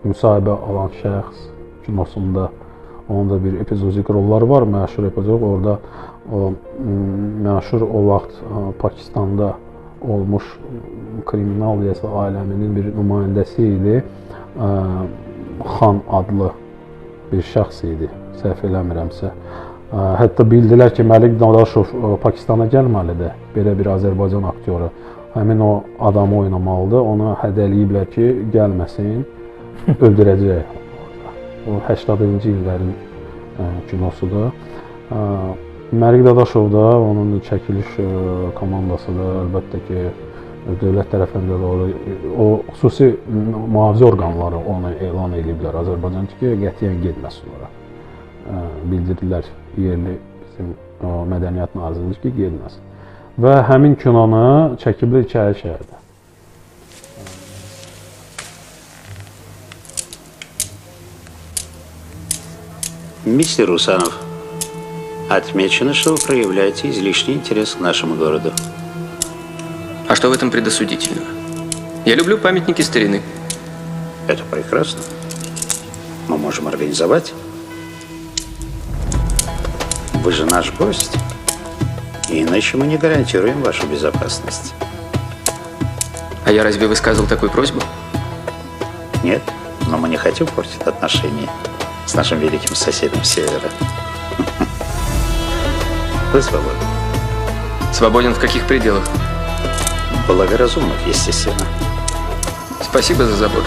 müsahibə alan şəxs kinosunda onun da bir epizodik rolları var, məşhur epizod. Orada o məşhur o vaxt Pakistanda olmuş kriminal aləminin bir nümayəndəsi idi. Xan adlı bir şəxs idi, səhv eləmirəmsə. Hətta bildilər ki, Məlik Dadaşov Pakistana gəlməlidir, belə bir Azərbaycan aktyoru. Həmin o adamı oynamalıdır, ona hədəliyiblər ki, gəlməsin, öldürəcək. O 80-cı illərin kinosudur. Məlik Dadaşov da, onun çəkiliş komandası da əlbəttə ki, dövlət tərəfində də o xüsusi mühafizə orqanları onu elan ediblər Azərbaycan ki, qətiyyən getməsin ora. Bildirdilər yerli bizim Mədəniyyət Nazirliyi ki, getməsin. Və həmin kinonu çəkiblər İçəri şəhərdə. Мистер Русанов, отмечено, что вы проявляете излишний интерес к нашему городу. А что в этом предосудительного? Я люблю памятники старины. Это прекрасно. Мы можем организовать. Вы же наш гость. Иначе мы не гарантируем вашу безопасность. А я разве высказывал такую просьбу? Нет, но мы не хотим портить отношения с нашим великим соседом с севера. Вы свободны. Свободен в каких пределах? Благоразумных, естественно. Спасибо за заботу.